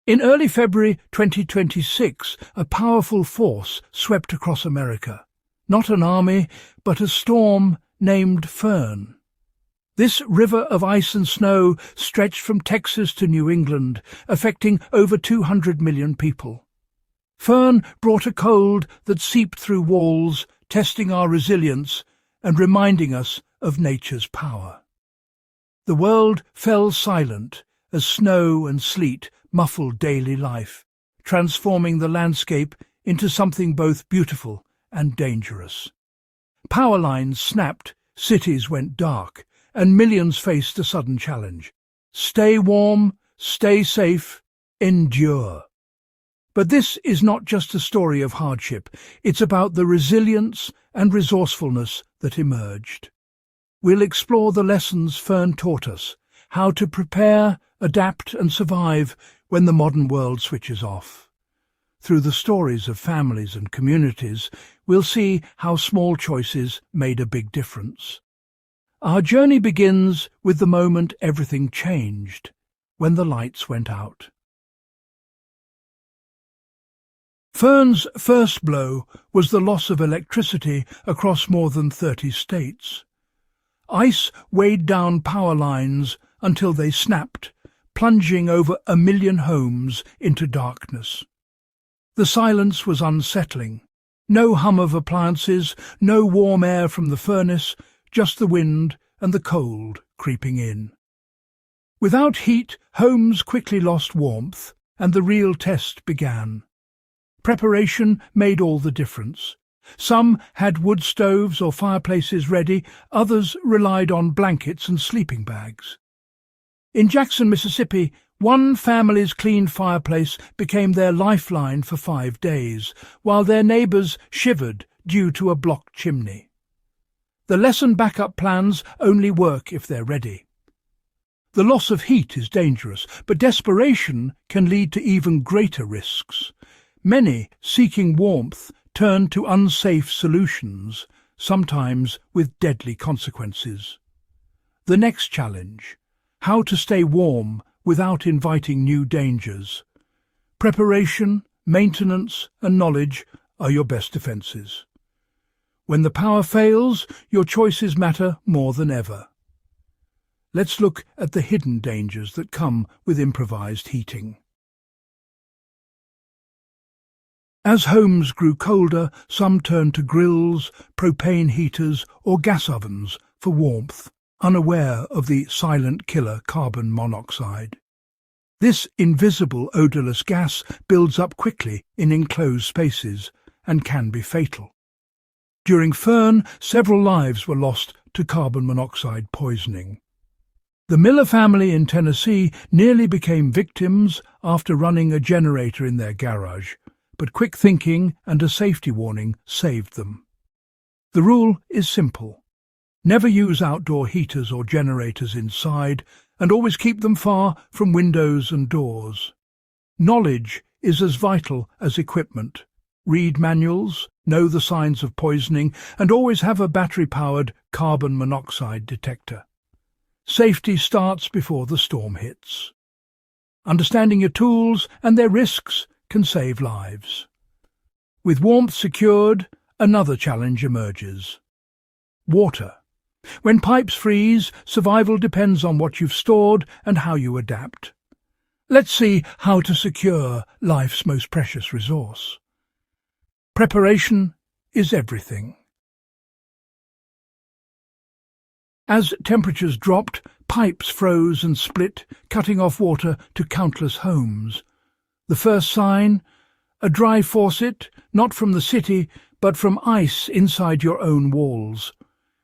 In early February 2026, a powerful force swept across America. Not an army, but a storm named Fern. This river of ice and snow stretched from Texas to New England, affecting over 200 million people. Fern brought a cold that seeped through walls, testing our resilience and reminding us of nature's power. The world fell silent as snow and sleet muffled daily life, transforming the landscape into something both beautiful and dangerous. Power lines snapped, cities went dark, and millions faced a sudden challenge. Stay warm, stay safe, endure. But this is not just a story of hardship, it's about the resilience and resourcefulness that emerged. We'll explore the lessons Fern taught us, how to prepare, adapt and survive when the modern world switches off. Through the stories of families and communities, we'll see how small choices made a big difference. Our journey begins with the moment everything changed, when the lights went out. Fern's first blow was the loss of electricity across more than 30 states. Ice weighed down power lines until they snapped, plunging over 1 million homes into darkness. The silence was unsettling. No hum of appliances, no warm air from the furnace, just the wind and the cold creeping in. Without heat, homes quickly lost warmth, and the real test began. Preparation made all the difference. Some had wood stoves or fireplaces ready, others relied on blankets and sleeping bags. In Jackson, Mississippi, one family's clean fireplace became their lifeline for 5 days, while their neighbours shivered due to a blocked chimney. The lesson backup plans only work if they're ready. The loss of heat is dangerous, but desperation can lead to even greater risks. Many, seeking warmth, turn to unsafe solutions, sometimes with deadly consequences. The next challenge: how to stay warm without inviting new dangers. Preparation, maintenance and knowledge are your best defences. When the power fails, your choices matter more than ever. Let's look at the hidden dangers that come with improvised heating. As homes grew colder, some turned to grills, propane heaters or gas ovens for warmth, unaware of the silent killer carbon monoxide. This invisible odourless gas builds up quickly in enclosed spaces and can be fatal. During Fern, several lives were lost to carbon monoxide poisoning. The Miller family in Tennessee nearly became victims after running a generator in their garage, but quick thinking and a safety warning saved them. The rule is simple. Never use outdoor heaters or generators inside, and always keep them far from windows and doors. Knowledge is as vital as equipment. Read manuals, know the signs of poisoning, and always have a battery-powered carbon monoxide detector. Safety starts before the storm hits. Understanding your tools and their risks can save lives. With warmth secured, another challenge emerges. Water. When pipes freeze, survival depends on what you've stored and how you adapt. Let's see how to secure life's most precious resource. Preparation is everything. As temperatures dropped, pipes froze and split, cutting off water to countless homes. The first sign? A dry faucet, not from the city, but from ice inside your own walls.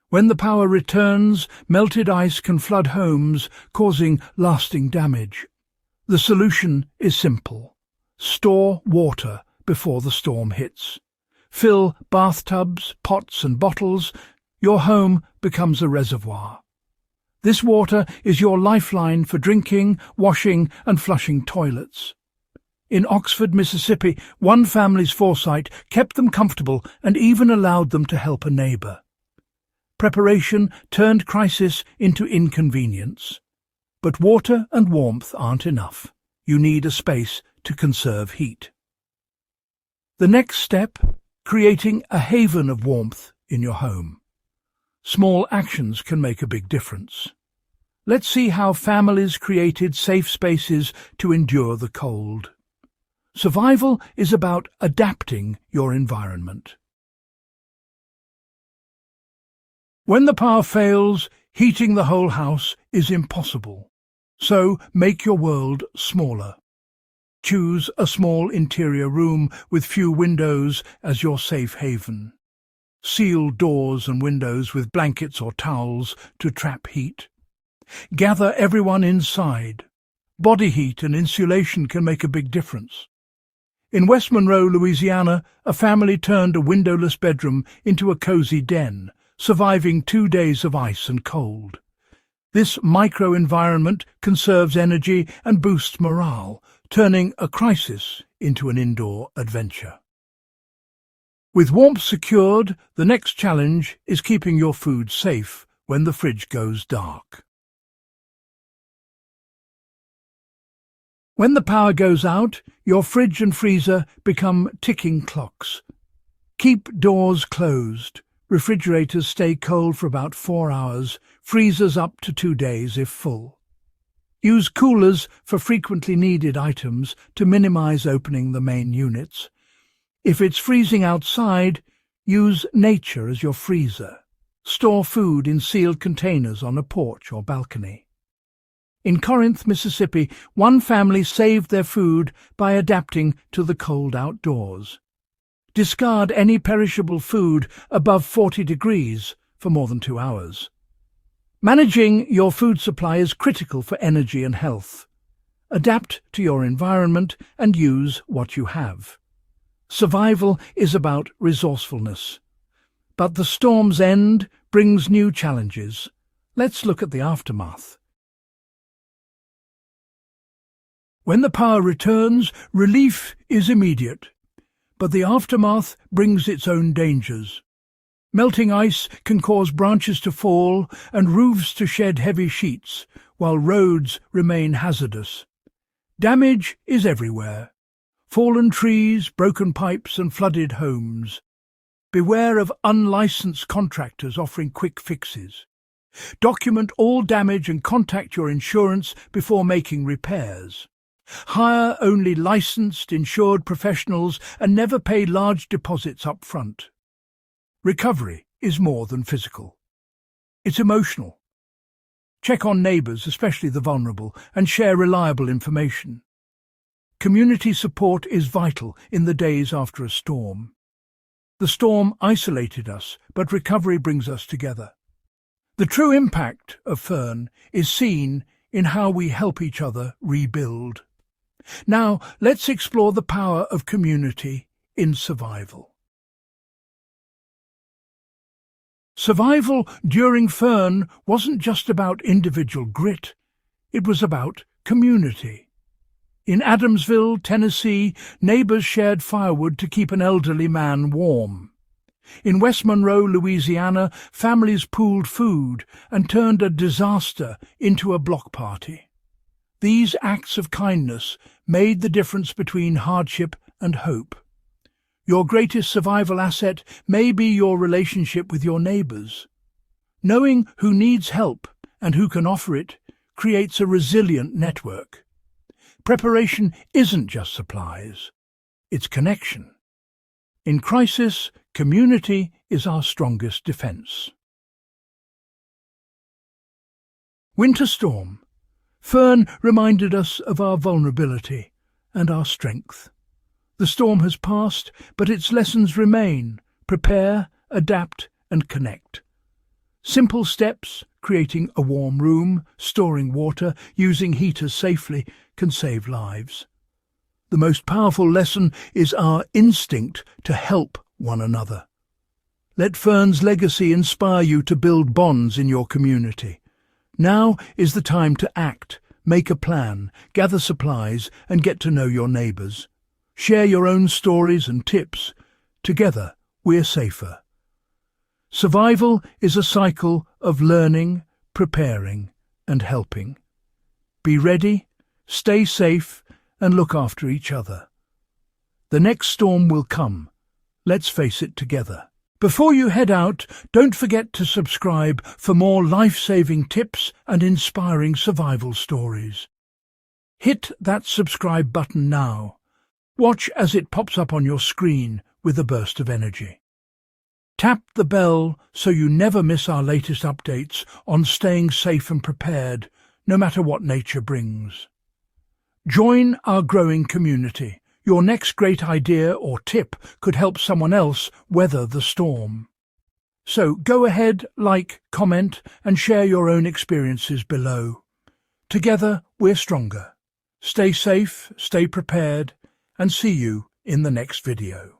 When the power returns, melted ice can flood homes, causing lasting damage. The solution is simple. Store water before the storm hits. Fill bathtubs, pots and bottles. Your home becomes a reservoir. This water is your lifeline for drinking, washing and flushing toilets. In Oxford, Mississippi, one family's foresight kept them comfortable and even allowed them to help a neighbour. Preparation turned crisis into inconvenience. But water and warmth aren't enough. you need a space to conserve heat. The next step, creating a haven of warmth in your home. Small actions can make a big difference. Let's see how families created safe spaces to endure the cold. Survival is about adapting your environment. When the power fails, heating the whole house is impossible. So make your world smaller. Choose a small interior room with few windows as your safe haven. Seal doors and windows with blankets or towels to trap heat. Gather everyone inside. Body heat and insulation can make a big difference. In West Monroe, Louisiana, a family turned a windowless bedroom into a cozy den, surviving 2 days of ice and cold. This micro-environment conserves energy and boosts morale, turning a crisis into an indoor adventure. With warmth secured, the next challenge is keeping your food safe when the fridge goes dark. When the power goes out, your fridge and freezer become ticking clocks. Keep doors closed. Refrigerators stay cold for about 4 hours, freezers up to 2 days if full. Use coolers for frequently needed items to minimize opening the main units. If it's freezing outside, use nature as your freezer. Store food in sealed containers on a porch or balcony. In Corinth, Mississippi, one family saved their food by adapting to the cold outdoors. Discard any perishable food above 40 degrees for more than 2 hours. Managing your food supply is critical for energy and health. Adapt to your environment and use what you have. Survival is about resourcefulness. But the storm's end brings new challenges. Let's look at the aftermath. When the power returns, relief is immediate. But the aftermath brings its own dangers. Melting ice can cause branches to fall and roofs to shed heavy sheets, while roads remain hazardous. Damage is everywhere. Fallen trees, broken pipes and flooded homes. Beware of unlicensed contractors offering quick fixes. Document all damage and contact your insurance before making repairs. Hire only licensed, insured professionals and never pay large deposits up front. Recovery is more than physical. It's emotional. Check on neighbours, especially the vulnerable, and share reliable information. Community support is vital in the days after a storm. The storm isolated us, but recovery brings us together. The true impact of Fern is seen in how we help each other rebuild. Now, let's explore the power of community in survival. Survival during Fern wasn't just about individual grit, it was about community. In Adamsville, Tennessee, neighbors shared firewood to keep an elderly man warm. In West Monroe, Louisiana, families pooled food and turned a disaster into a block party. These acts of kindness made the difference between hardship and hope. Your greatest survival asset may be your relationship with your neighbors. Knowing who needs help and who can offer it creates a resilient network. Preparation isn't just supplies, it's connection. In crisis, community is our strongest defense. Winter storm. Fern reminded us of our vulnerability and our strength. The storm has passed, but its lessons remain. Prepare, adapt, and connect. Simple steps, creating a warm room, storing water, using heaters safely, can save lives. The most powerful lesson is our instinct to help one another. Let Fern's legacy inspire you to build bonds in your community. Now is the time to act, make a plan, gather supplies, and get to know your neighbours. Share your own stories and tips. Together, we're safer. Survival is a cycle of learning, preparing, and helping. Be ready, stay safe, and look after each other. The next storm will come. Let's face it together. Before you head out, don't forget to subscribe for more life-saving tips and inspiring survival stories. Hit that subscribe button now. Watch as it pops up on your screen with a burst of energy. Tap the bell so you never miss our latest updates on staying safe and prepared, no matter what nature brings. Join our growing community. Your next great idea or tip could help someone else weather the storm. So go ahead, like, comment, and share your own experiences below. Together, we're stronger. Stay safe, stay prepared, and see you in the next video.